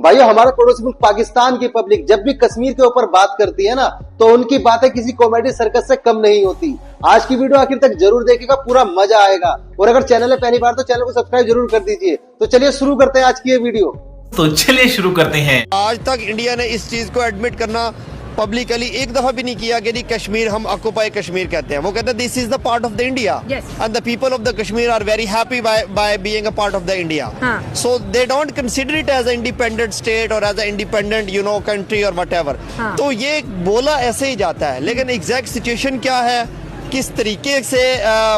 भाइयों, हमारे पड़ोसी मुल्क पाकिस्तान की पब्लिक जब भी कश्मीर के ऊपर बात करती है ना, तो उनकी बातें किसी कॉमेडी सर्कस से कम नहीं होती। आज की वीडियो आखिर तक जरूर देखिएगा, पूरा मजा आएगा। और अगर चैनल है पहली बार तो चैनल को सब्सक्राइब जरूर कर दीजिए। तो चलिए शुरू करते हैं आज की ये वीडियो। आज तक इंडिया ने इस चीज को एडमिट करना पब्लिकली एक दफा भी नहीं किया कि कश्मीर हम ऑक्युपाई कश्मीर कहते हैं। वो कहते हैं this is the part of the India and the people of the Kashmir are very happy by being a part of the India. So they don't consider it as a independent state और as a independent country और whatever. तो ये बोला ऐसे ही जाता है, लेकिन exact situation क्या है, किस तरीके से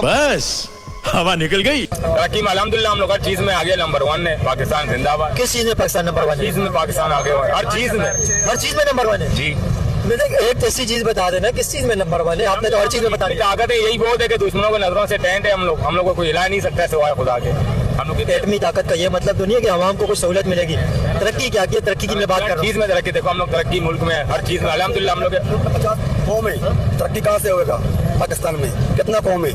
बस हवा निकल गई। तरक्की में अल्हम्दुलिल्लाह हम लोग हर चीज में आगे नंबर 1 है। पाकिस्तान जिंदाबाद। किस चीज में पाकिस्तान नंबर 1 है? चीज में पाकिस्तान आगे है, हर चीज में नंबर 1 है जी। मुझे एक ऐसी चीज बता देना किस चीज में नंबर 1 है। आपने तो हर चीज में बता दिया। ताकत है, यही बहुत है कि दुश्मनों की नजरों से टेंट है। हम लोग को कोई हिला नहीं सकता सिवाय खुदा के। हम लोग की एटमी ताकत का ये मतलब तो नहीं है कि आवाम को कुछ सहूलत मिलेगी। तरक्की क्या की तरक्की की मैं बात कर रहा हूँ। चीज में तरक्की देखो, हम लोग तरक्की मुल्क में हर चीज में अल्हम्दुलिल्लाह हम लोग 50 कौम है। तरक्की कहाँ से होगा? पाकिस्तान में कितना कौम है?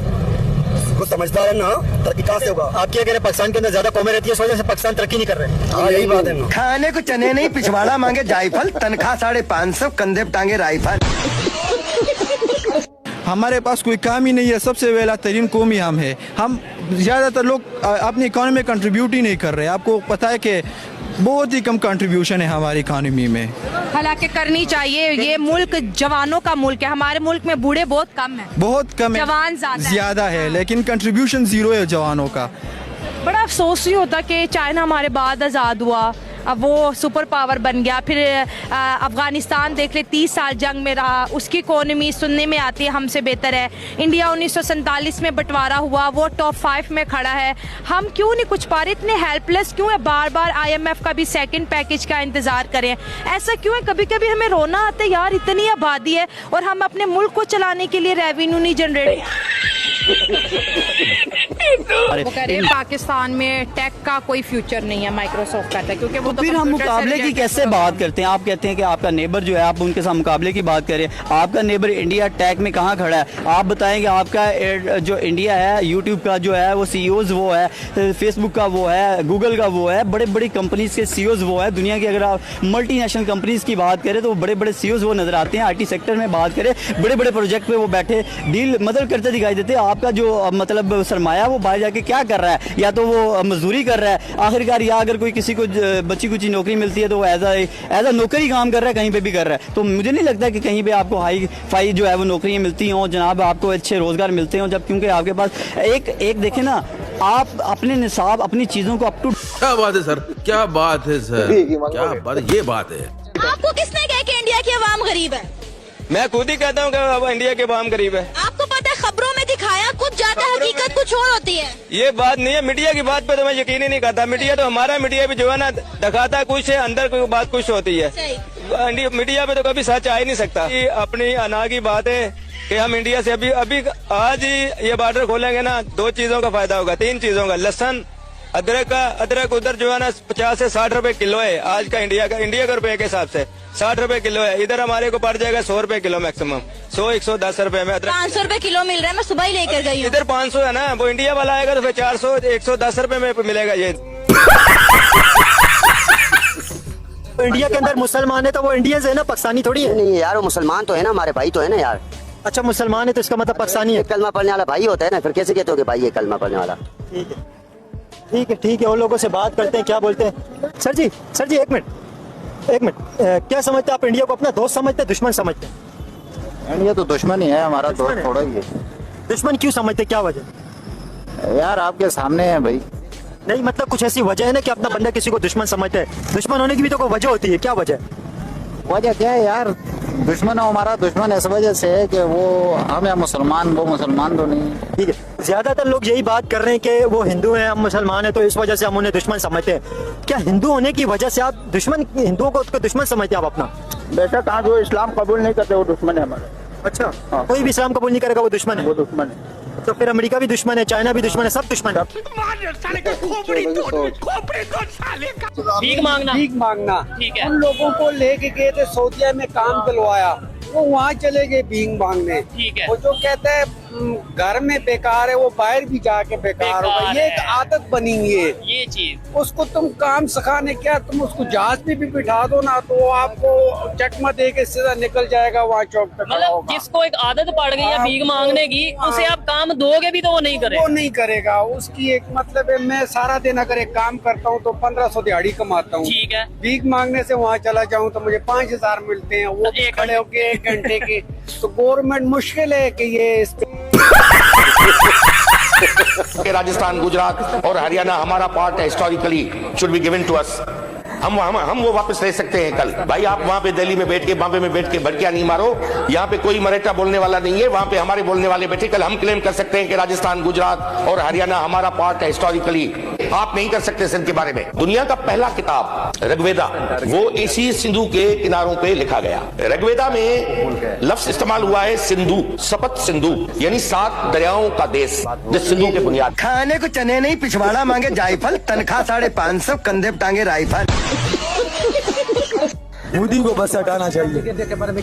कुछ समझदार है ना, तरक्की कहाँ से होगा? आपकी अगर पाकिस्तान के अंदर ज्यादा कौमें रहती है, इस वजह से पाकिस्तान तरक्की नहीं कर रहे। हाँ, यही बात है ना। खाने को चने नहीं, पिछवाड़ा मांगे जायफल, तनख्वाह 550, कंधे पे टांगे राइफल। हमारे पास कोई काम ही नहीं है। सबसे वेला तरीन कौम ही हम है। हम ज़्यादातर लोग अपनी इकॉनमी में कंट्रीब्यूट ही नहीं कर रहे। आपको पता है कि बहुत ही कम कंट्रीब्यूशन है हमारी इकॉनमी में। हालांकि करनी चाहिए। ये मुल्क जवानों का मुल्क है। हमारे मुल्क में बूढ़े बहुत कम है, बहुत कम है, जवान ज्यादा है, लेकिन कंट्रीब्यूशन जीरो है जवानों का। बड़ा अफसोस ही होता कि चाइना हमारे बाद आज़ाद हुआ, अब वो सुपर पावर बन गया। फिर अफगानिस्तान देख ले, 30 साल जंग में रहा, उसकी इकोनॉमी सुनने में आती है हमसे बेहतर है। इंडिया 1947 में बंटवारा हुआ, वो टॉप 5 में खड़ा है। हम क्यों नहीं कुछ पा रहे? इतने हेल्पलेस क्यों है? बार बार IMF का भी सेकंड पैकेज का इंतजार करें, ऐसा क्यों है? कभी कभी हमें रोना आता है यार, इतनी आबादी है और हम अपने मुल्क को चलाने के लिए रेवेन्यू नहीं जनरेट। वो कह रहे पाकिस्तान में टेक का कोई फ्यूचर नहीं है, माइक्रोसॉफ्ट का है, क्योंकि वो तो फिर हम मुकाबले की कैसे बात करते हैं? आप कहते हैं कि आपका नेबर जो है, आप उनके साथ मुकाबले की बात करें। आपका नेबर इंडिया टेक में कहाँ खड़ा है? आप बताएं कि आपका जो इंडिया है, यूट्यूब का जो है वो CEOs वो है, फेसबुक का वो है, गूगल का वो है, बड़े बड़ी कंपनीज के CEOs वो है। दुनिया की अगर आप मल्टीनेशनल कंपनीज की बात करें तो बड़े बड़े CEOs वो नजर आते हैं। IT सेक्टर में बात करें, बड़े बड़े प्रोजेक्ट पे वो बैठे डील मतलब करते दिखाई देते हैं। आपका जो मतलब सरमाया वो बाहर जाके क्या कर रहा है? या तो वो मजदूरी कर रहा है आखिरकार, या अगर कोई किसी को बच्ची कुछ नौकरी मिलती है तो वो एज अ नौकरी काम कर रहा है, कहीं पे भी कर रहा है। तो मुझे नहीं लगता कि कहीं पे आपको हाई फाई जो है वो नौकरियां मिलती हों जनाब, आपको अच्छे रोजगार मिलते हों, जब क्योंकि आपके पास एक देखें ना, आप अपने निसाब अपनी चीजों को अप टू। क्या बात है सर, क्या बात है सर, क्या बात है, ये बात है। आपको किसने कहा कि इंडिया की आवाम गरीब है? मैं खुद ही कहता हूँ कि अब इंडिया के आवाम गरीब है। आपको पता है, खबरों में दिखाया कुछ जाता है, हकीकत कुछ और होती है। ये बात नहीं है। मीडिया की बात पे तो मैं यकीन ही नहीं करता। मीडिया तो हमारा मीडिया भी जो है ना, दिखाता है कुछ है, अंदर कोई बात कुछ होती है। मीडिया पे तो कभी सच आ ही नहीं सकता। अपनी अना की बात है कि हम इंडिया से अभी आज ही ये बॉर्डर खोलेंगे ना, 2 चीजों का फायदा होगा, 3 चीजों का। लहसन, अदरक उधर जो है ना 50 से 60 रुपए किलो है आज का, इंडिया का रुपए के हिसाब से 60 रुपए किलो है। इधर हमारे को पड़ जाएगा 100 रुपए किलो मैक्सिमम, 100-110 रुपए में। 500 रुपए किलो मिल रहा है, मैं सुबह ही लेकर गई हूँ। इधर 500 है ना, वो इंडिया वाला आएगा तो फिर 400-110 रुपए में मिलेगा ये। इंडिया के अंदर मुसलमान है तो वो इंडियंस है ना, पाकिस्तानी थोड़ी है। नहीं यार, वो मुसलमान तो है ना, हमारे भाई तो है ना यार। अच्छा, मुसलमान है तो इसका मतलब पाकिस्तानी है। कलमा पढ़ने वाला भाई होता है ना, फिर कैसे कहते हो कि भाई ये कलमा पढ़ने वाला? ठीक है, उन लोगों से बात करते हैं, क्या बोलते हैं। सर जी एक मिनट, क्या समझते हैं आप? इंडिया को अपना दोस्त समझते हैं, दुश्मन समझते हैं? इंडिया तो दुश्मन ही है, हमारा दोस्त थोड़ा ही है। दुश्मन क्यों समझते, क्या वजह? यार आपके सामने है भाई। नहीं मतलब कुछ ऐसी वजह है ना कि अपना बंदा किसी को दुश्मन समझते हैं? दुश्मन होने की भी तो कोई वजह होती है, क्या वजह है? वजह क्या है यार? दुश्मन है हमारा, दुश्मन इस वजह से है कि वो हम या मुसलमान, वो मुसलमान तो नहीं। ठीक है, ज्यादातर लोग यही बात कर रहे हैं कि वो हिंदू हैं, हम मुसलमान हैं, तो इस वजह से हम उन्हें दुश्मन समझते हैं। क्या हिंदू होने की वजह से आप हिंदुओं को दुश्मन समझते हैं आप अपना? बेटा कहाँ, जो इस्लाम कबूल नहीं करते वो दुश्मन है हमारा। अच्छा, कोई भी इस्लाम कबूल नहीं करेगा वो दुश्मन है? वो दुश्मन है। तो फिर अमेरिका भी दुश्मन है, चाइना भी दुश्मन है, सब दुश्मन है। भीख मांगना ठीक है। उन लोगों को लेके गए थे सऊदीया में काम दिलवाया, वो वहाँ चले गए भीख मांगने। ठीक है। वो जो कहते हैं घर में बेकार है वो बाहर भी जाके बेकार होगा। ये एक आदत बनी है ये चीज। उसको तुम काम सिखाने क्या, तुम उसको जहाज में भी बिठा दो ना तो आपको चकमा दे के सीधा निकल जाएगा वहाँ चौक पे खड़ा मतलब होगा। जिसको एक आदत पड़ गई है भीख मांगने की, उसे आप काम दोगे भी तो वो नहीं करेगा। वो नहीं करेगा। उसकी एक मतलब है, मैं सारा दिन अगर एक काम करता हूँ तो 1500 दिहाड़ी कमाता हूँ, ठीक है। भीख मांगने से वहाँ चला जाऊँ तो मुझे 5000 मिलते हैं, वो भी खड़े होके 1 घंटे के। तो गवर्नमेंट मुश्किल है कि ये राजस्थान, गुजरात और हरियाणा हमारा पार्ट है, historically should be given to us. हम वो वापस ले सकते हैं कल। भाई आप वहाँ पे दिल्ली में बैठ के, बॉम्बे में बैठ के भड़कियां नहीं मारो। यहाँ पे कोई मराठा बोलने वाला नहीं है, वहाँ पे हमारे बोलने वाले बैठे। कल हम क्लेम कर सकते हैं कि राजस्थान, गुजरात और हरियाणा हमारा पार्ट है हिस्टोरिकली। आप नहीं कर सकते सिंध के बारे में। दुनिया का पहला किताब ऋग्वेदा, वो इसी सिंधु के किनारों पे लिखा गया। ऋग्वेदा में लफ्ज इस्तेमाल हुआ है सिंधु, सपत सिंधु, यानी 7 दरियाओं का देश, जिस सिंधु के बुनियाद। खाने को चने नहीं, पिछवाड़ा मांगे जायफल, तनख्वाह 550, कंधे पे टांगे राइफल। मोदी को बस हटाना चाहिए।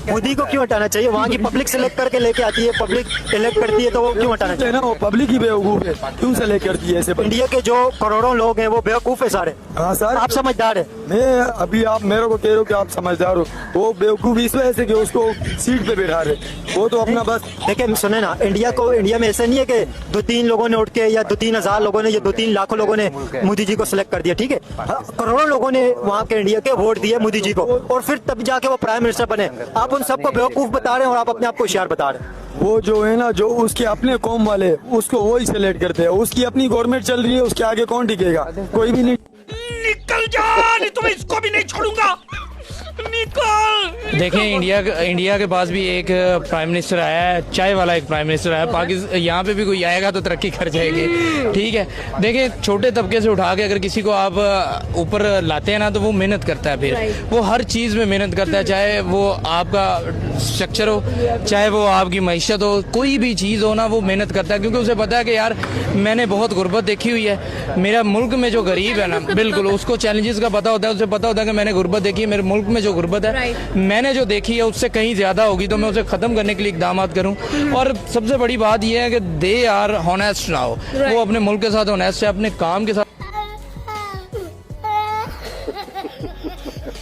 मोदी को क्यों हटाना चाहिए? वहाँ की पब्लिक सेलेक्ट करके लेके आती है, पब्लिक इलेक्ट करती है, तो वो क्यों हटाना चाहिए? ना वो पब्लिक ही बेवकूफ है, क्यों सेलेक्ट करती है ऐसे? इंडिया के जो करोड़ों लोग हैं वो बेवकूफ है सारे। हाँ सर, आप समझदार है। मैं अभी आप मेरे को कह रहे हो कि आप समझदार हो, वो बेवकूफ इस वजह से कि उसको सीट पे बैठा रहे, वो तो अपना बस। देखिए सुने ना, इंडिया में ऐसा नहीं है कि 2-3 लोगों ने उठ के या 2-3 हजार लोगों ने या 2-3 लाखों लोगों ने मोदी जी को सिलेक्ट कर दिया, ठीक है? करोड़ों लोगों ने वहाँ के इंडिया के वोट दिए मोदी जी को, और फिर तब जाके वो प्राइम मिनिस्टर बने। आप उन सबको बेवकूफ बता रहे हैं और आप अपने आप को होशियार बता रहे हैं। वो जो है ना, जो उसके अपने कौम वाले, उसको वो ही सिलेक्ट करते हैं। उसकी अपनी गवर्नमेंट चल रही है, उसके आगे कौन टिकेगा? कोई भी नहीं। निकल जा, नहीं तो मैं इसको भी नहीं छोड़ूंगा। निकल। देखें, इंडिया के पास भी एक प्राइम मिनिस्टर आया है, चाय वाला एक प्राइम मिनिस्टर आया। पाकिस्तान यहाँ पे भी कोई आएगा तो तरक्की कर जाएगी, ठीक है? देखें, छोटे तबके से उठा के अगर किसी को आप ऊपर लाते हैं ना, तो वो मेहनत करता है, फिर वो हर चीज़ में मेहनत करता है, चाहे वो आपका स्ट्रक्चर हो, चाहे वो आपकी मईशत हो, कोई भी चीज़ हो ना, वो मेहनत करता है, क्योंकि उसे पता है कि यार मैंने बहुत गुर्बत देखी हुई है। मेरा मुल्क में जो गरीब है ना, बिल्कुल उसको चैलेंजेस का पता होता है, उसे पता होता है कि मैंने गुर्बत देखी है, मेरे मुल्क में जो गुर्बत है मैंने जो देखी है उससे कहीं ज्यादा होगी, तो मैं उसे खत्म करने के लिए इकदाम करूं। और सबसे बड़ी बात यह है कि दे आर हॉनेस्ट ना हो, वो अपने मुल्क के साथ हॉनेस्ट है, अपने काम के साथ।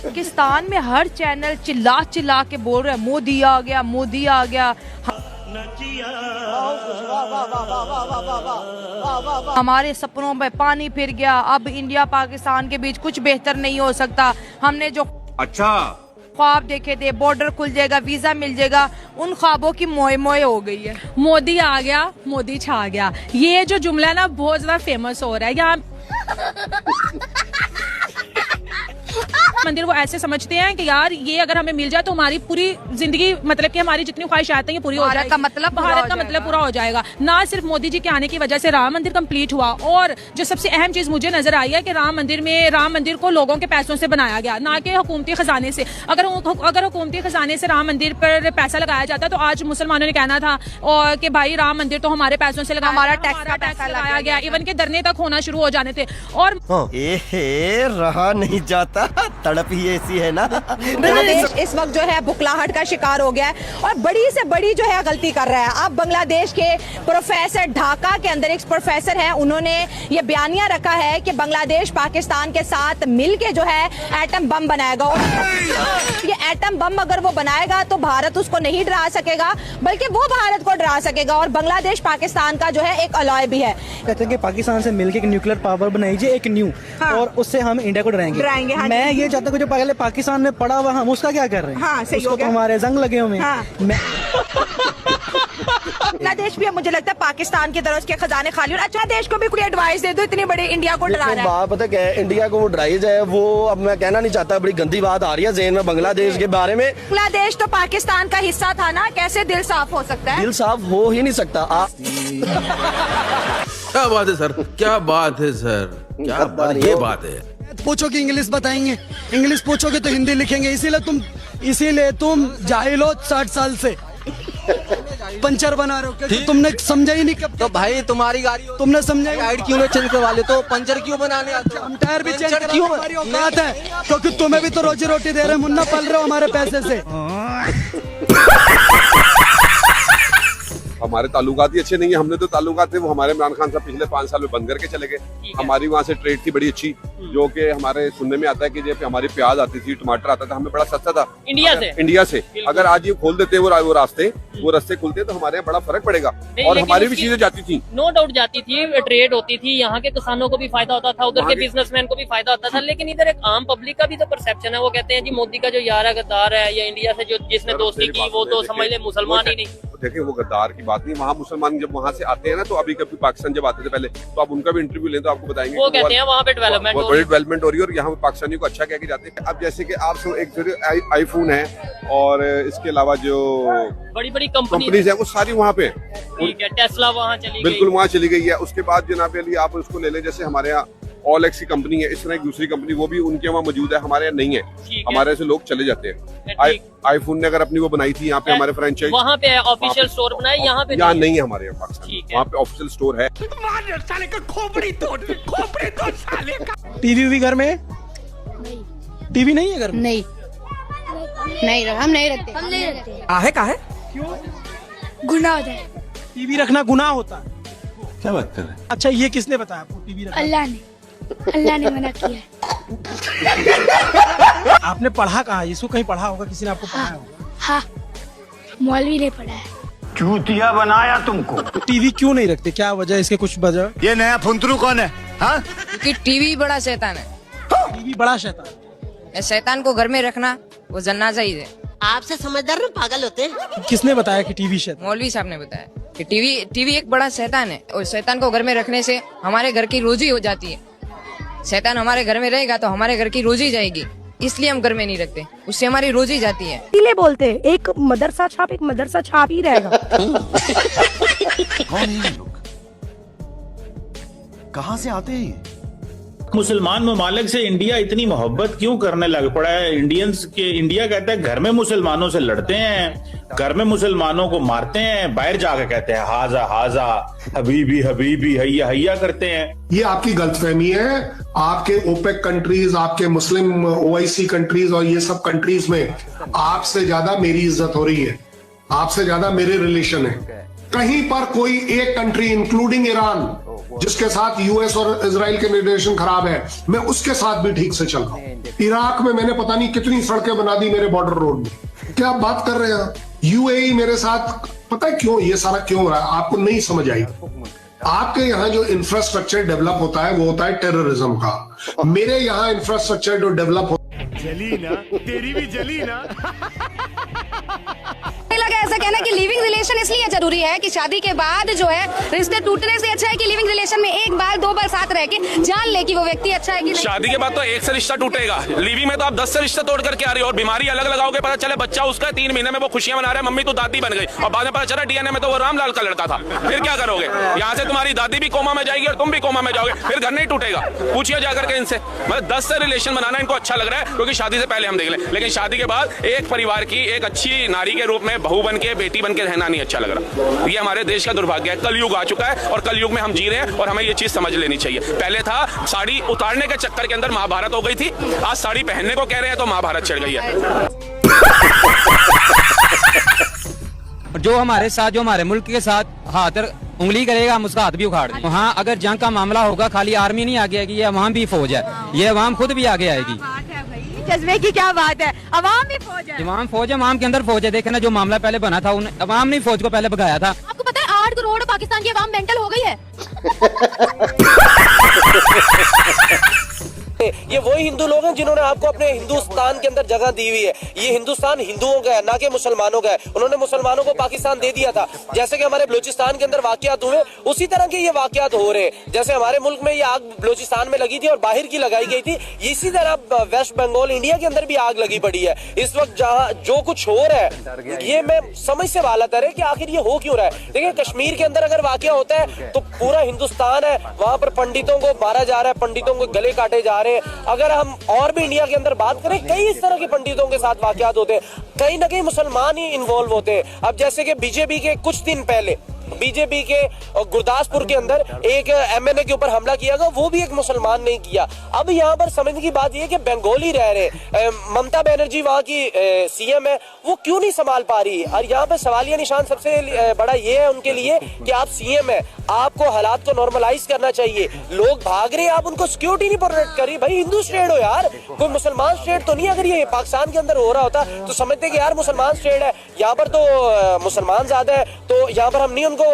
पाकिस्तान में हर चैनल चिल्ला चिल्ला के बोल रहे हैं मोदी आ गया, मोदी आ गया। हमारे सपनों में पानी फिर गया। अब इंडिया पाकिस्तान के बीच कुछ बेहतर नहीं हो सकता। हमने जो ख्वाब देखे थे, बॉर्डर खुल जाएगा, वीजा मिल जाएगा, उन ख्वाबों की मोए मोए हो गई है। मोदी आ गया, मोदी छा गया, ये जो जुमला है ना बहुत ज्यादा फेमस हो रहा है यहाँ। मंदिर को ऐसे समझते हैं कि यार ये अगर हमें मिल जाए तो हमारी पूरी जिंदगी, मतलब कि हमारी जितनी ख्वाहिशात हैं ये पूरी हो जाएगी। भारत का मतलब पूरा हो जाएगा। ना सिर्फ मोदी जी के आने की वजह से राम मंदिर कंप्लीट हुआ, और जो सबसे अहम चीज मुझे नजर आई है कि राम मंदिर को लोगों के पैसों से बनाया गया, ना कि हुकूमती खजाने से। अगर हुकूमती खजाने से राम मंदिर पर पैसा लगाया जाता तो आज मुसलमानों ने कहना था और कि भाई राम मंदिर तो हमारे पैसों से लगाया, हमारा टैक्स लगाया गया, इवन के धरने तक होना शुरू हो जाने थे। और रहा नहीं जाता, तड़प ही ऐसी है ना। बांग्लादेश इस वक्त जो है बुखलाहट का शिकार हो गया है और बड़ी से बड़ी जो है गलती कर रहा है। अब बांग्लादेश के प्रोफेसर, ढाका के अंदर एक प्रोफेसर हैं, उन्होंने ये बयानिया रखा है कि बांग्लादेश पाकिस्तान के साथ मिलके जो है एटम बम बनाएगा। और ये एटम बम अगर वो बनाएगा तो भारत उसको नहीं डरा सकेगा, बल्कि वो भारत को डरा सकेगा। और बांग्लादेश पाकिस्तान का जो है एक अलॉय भी है। कहते हैं कि पाकिस्तान से मिलके एक न्यूक्लियर पावर बनाइए, एक न्यू, और उससे हम इंडिया को डराएंगे। हाँ, मैं ये चाहता हूँ जो पहले पाकिस्तान में पड़ा हुआ हम उसका क्या कर रहे हैं? हाँ, सही हो गया। तो हमारे जंग लगे हुए हैं। हाँ। बांग्लादेश भी मुझे लगता है पाकिस्तान की तरह उसके खजाने खाली, और अच्छा देश को भी कोई एडवाइस दे दो, इतनी बड़ी इंडिया को डरा रहा है। पता क्या है, इंडिया को वो डराई जाए, वो अब मैं कहना नहीं चाहता, बड़ी गंदी बात आ रही है ज़हन में बांग्लादेश के बारे में। बांग्लादेश तो पाकिस्तान का हिस्सा था ना, कैसे दिल साफ हो सकता है? दिल साफ हो ही नहीं सकता। क्या बात है सर, क्या बात है सर, क्या बात, ये बात है। पूछोगे इंग्लिश बताएंगे, इंग्लिश पूछोगे तो हिंदी लिखेंगे, इसीलिए तुम जाहिल हो 60 साल से। पंचर बना रहे हो क्योंकि तुमने समझा ही नहीं। कब तो भाई तुम्हारी गाड़ी तुमने समझा, गाइड क्यों चेंज करवा ले, तो पंचर क्यों बनाने आते हो? हम टायर भी चेंज क्यों? हमारी औकात है, क्योंकि तुम्हें भी तो रोजी रोटी दे रहे हैं, मुन्ना पल रहे हो हमारे पैसे से। हमारे ताल्लुकात ही अच्छे नहीं है। हमने तो ताल्लुकात थे वो हमारे इमरान खान साहब पिछले 5 साल में बंद करके चले गए। हमारी वहाँ से ट्रेड थी बड़ी अच्छी, जो कि हमारे सुनने में आता है कि जब हमारी प्याज आती थी, टमाटर आता था, हमें बड़ा सस्ता था इंडिया से। अगर आज ये खोल देते वो रास्ते खुलते तो हमारे यहाँ बड़ा फर्क पड़ेगा और हमारी भी चीजें जाती थी। नो डाउट जाती थी, ट्रेड होती थी, यहाँ के किसानों को भी फायदा होता था, उधर के बिजनेसमैन को भी फायदा होता था। लेकिन इधर एक आम पब्लिक का भी तो परसेप्शन है, वो कहते हैं जी मोदी का जो यार गद्दार है या इंडिया से जो जिसने दोस्ती की वो तो समझ ले मुसलमान ही नहीं। देखिए वो गद्दार की बात नहीं, वहाँ मुसलमान जब वहाँ से आते हैं ना, तो अभी कभी पाकिस्तान जब आते थे पहले, तो आप उनका भी इंटरव्यू लें तो आपको बताएंगे वो कहते हैं वहाँ पे डेवलपमेंट बड़ी डेवलपमेंट हो रही है और यहाँ पाकिस्तानियों को अच्छा कह के जाते हैं। अब जैसे कि आप एक आईफोन है और इसके अलावा जो बड़ी बड़ी कंपनीज है वो सारी वहाँ पे, ठीक है, टेस्ला वहाँ चली गई, बिल्कुल वहाँ चली गई है। उसके बाद जनाब अली आप उसको ले लें, जैसे हमारे यहाँ OLX की कंपनी है, इस तरह एक दूसरी कंपनी वो भी उनके वहाँ मौजूद है, हमारे यहाँ नहीं है। हमारे से लोग चले जाते हैं। आईफोन ने अगर अपनी वो बनाई थी यहाँ पे हमारे फ्रेंचाइज, वहाँ पे ऑफिशियल स्टोर बनाए, यहाँ पे नहीं है हमारे यहाँ पाकिस्तान, वहाँ पे ऑफिशियल स्टोर है। टीवी भी घर में? टीवी नहीं है घर में? नहीं हम नहीं रखते। काहे? क्यों? गुनाह होता है। टीवी रखना गुनाह होता है? क्या बात कर रहे हैं? अच्छा ये किसने बताया आपको टीवी रखना? अल्लाह ने मना किया। आपने पढ़ा कहाँ? इसको कहीं पढ़ा होगा, किसी ने आपको पढ़ाया होगा? हाँ, मौलवी ने पढ़ाया। चूतिया बनाया तुमको। टीवी क्यों नहीं रखते, क्या वजह, इसके कुछ वजह? ये नया फुंतरू कौन है? हाँ? क्योंकि टीवी बड़ा शैतान है। टीवी बड़ा शैतान? शैतान को घर में रखना वो जन्ना चाहिए। आपसे समझदार ना पागल होते हैं। किसने बताया कि टीवी शैतान? मौलवी साहब ने बताया कि टीवी एक बड़ा शैतान है और शैतान को घर में रखने से हमारे घर की रोजी हो जाती है। शैतान हमारे घर में रहेगा तो हमारे घर की रोजी जाएगी, इसलिए हम घर में नहीं रखते, उससे हमारी रोजी जाती है। इसीलिए बोलते हैं एक मदरसा छाप ही रहेगा। कौन है ये लोग? कहाँ से आते हैं? मुसलमान ममालिक से इंडिया इतनी मोहब्बत क्यों करने लग पड़ा है? इंडिया कहता है घर में मुसलमानों से लड़ते हैं, घर में मुसलमानों को मारते हैं, बाहर जाकर कहते हैं हाजा हाजा हबीबी हबीबी हैया हैया करते हैं। ये आपकी गलतफहमी है। आपके ओपेक कंट्रीज, आपके मुस्लिम OIC कंट्रीज और ये सब कंट्रीज में आपसे ज्यादा मेरी इज्जत हो रही है, आपसे ज्यादा मेरे रिलेशन है। कहीं पर कोई एक कंट्री इंक्लूडिंग ईरान जिसके साथ US और इजराइल के रिलेशन खराब है, मैं उसके साथ भी ठीक से चल रहा हूँ। इराक में मैंने पता नहीं कितनी सड़कें बना दी मेरे बॉर्डर रोड में। क्या बात कर रहे हैं? UAE मेरे साथ, पता है क्यों ये सारा क्यों हो रहा है? आपको नहीं समझ आई। आपके यहाँ जो इंफ्रास्ट्रक्चर डेवलप होता है वो होता है टेररिज्म का। मेरे यहाँ इंफ्रास्ट्रक्चर जो डेवलप जली ना, तेरी भी जली ना। लगा ऐसा कहना कि लिविंग रिलेशन इसलिए जरूरी है कि शादी के बाद जो है रिश्ते टूटने से अच्छा है कि लिविंग रिलेशन में एक बार 2 बार साथ रह के जान ले कि वो व्यक्ति अच्छा है कि नहीं। शादी के बाद तो एक से रिश्ता टूटेगा, लिविंग में तो आप 10 से रिश्ते तोड़ करके आ रही हो और बीमारी अलग लगाओगे, पता चले बच्चा उसका 3 महीने में वो खुशियां मना रहा है, मम्मी तो दादी बन गई और बाद में पता चला DNA में तो वो रामलाल का लड़का था। फिर क्या करोगे? यहाँ से तुम्हारी दादी भी कोमा में जाएगी और तुम भी कोमा में जाओगे, फिर घर नहीं टूटेगा। पूछिए जाकर के इनसे। मतलब 10 से रिलेशन बनाना इनको अच्छा लग रहा है क्योंकि शादी से पहले हम देख लें, लेकिन शादी के बाद एक परिवार की एक अच्छी नारी के रूप में बहू बन के बेटी बन के रहना नहीं अच्छा लग रहा। ये हमारे देश का दुर्भाग्य है। कलयुग आ चुका है और कलयुग में हम जी रहे हैं और हमें ये चीज समझ लेनी चाहिए। पहले था साड़ी उतारने के चक्कर के अंदर महाभारत हो गई थी, आज साड़ी पहनने को कह रहे हैं तो महाभारत छिड़ गई है। जो हमारे साथ, जो हमारे मुल्क के साथ हाथ उंगली करेगा हम उसका हाथ भी उखाड़ देंगे। हाँ, अगर जंग का मामला होगा खाली आर्मी नहीं आगे आएगी, ये अवाम भी फौज है, ये अवाम खुद भी आगे आएगी। जज्बे की क्या बात है, अवाम भी फौज है। अवाम फौज है, अवाम के अंदर फौज है। देखे ना जो मामला पहले बना था, अवाम ने फौज को पहले भगाया था। आपको पता है 8 करोड़ पाकिस्तान की अवाम मेंटल हो गई है। ये वही हिंदू लोग हैं जिन्होंने आपको अपने हिंदुस्तान के अंदर जगह दी हुई है। ये हिंदुस्तान हिंदुओं का है, ना कि मुसलमानों का है। उन्होंने मुसलमानों को पाकिस्तान दे दिया था। जैसे कि हमारे बलूचिस्तान के अंदर वाकयात हुए, उसी तरह के ये वाकयात हो रहे हैं। जैसे हमारे मुल्क में ये आग बलूचिस्तान में लगी थी और बाहर की लगाई गई थी, इसी तरह वेस्ट बंगाल इंडिया के अंदर भी आग लगी पड़ी है। इस वक्त जहाँ जो कुछ हो रहा है, ये मैं समझ से बालत है कि आखिर ये हो क्यों रहा है। देखिए, कश्मीर के अंदर अगर वाकया होता है तो पूरा हिंदुस्तान है, वहां पर पंडितों को मारा जा रहा है, पंडितों को गले काटे जा रहे हैं। अगर हम और भी इंडिया के अंदर बात करें, कई इस तरह के पंडितों के साथ वाकयात होते हैं, कहीं ना कहीं मुसलमान ही इन्वॉल्व होते हैं। अब जैसे कि बीजेपी के कुछ दिन पहले बीजेपी के गुरदासपुर के अंदर एक एमएनए के ऊपर हमला किया गया, वो भी एक मुसलमान ने किया। अब यहाँ पर समझने की बात यह कि बंगाली रह रहे, ममता बनर्जी वहाँ की सीएम है, वो क्यों नहीं संभाल पा रही। और यहाँ पे सवालिया निशान सबसे बड़ा ये है उनके लिए कि आप सीएम है, आपको हालात को नॉर्मलाइज करना चाहिए। लोग भाग रहे हैं, आप उनको सिक्योरिटी नहीं प्रोटेक्ट करी। भाई हिंदू स्टेट हो यार, कोई मुसलमान स्टेट तो नहीं। अगर ये पाकिस्तान के अंदर हो रहा होता तो समझते कि यार मुसलमान स्टेट है, यहाँ पर तो मुसलमान ज्यादा है, तो यहाँ पर हम नहीं उनको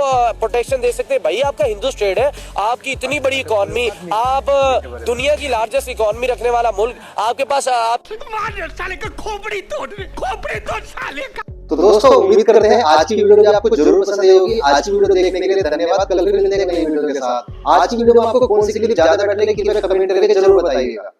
प्रोटेक्शन दे सकते। भाई आपका हिंदू स्टेट है, आपकी इतनी बड़ी इकोनॉमी, आप दुनिया की लार्जेस्ट इकोनॉमी रखने वाला मुल्क, आपके पास आप साले का खोपड़ी तोड़ साले का। तो दोस्तों उम्मीद करते हैं आज की वीडियो आपको जरूर पसंद आई होगी। आज की वीडियो देखने के लिए धन्यवाद। कल फिर मिलेंगे नई वीडियो के साथ। आज की वीडियो में आपको कौन सी क्लिप ज्यादा बेटर लगी कृपया कमेंट करके जरूर बताइएगा।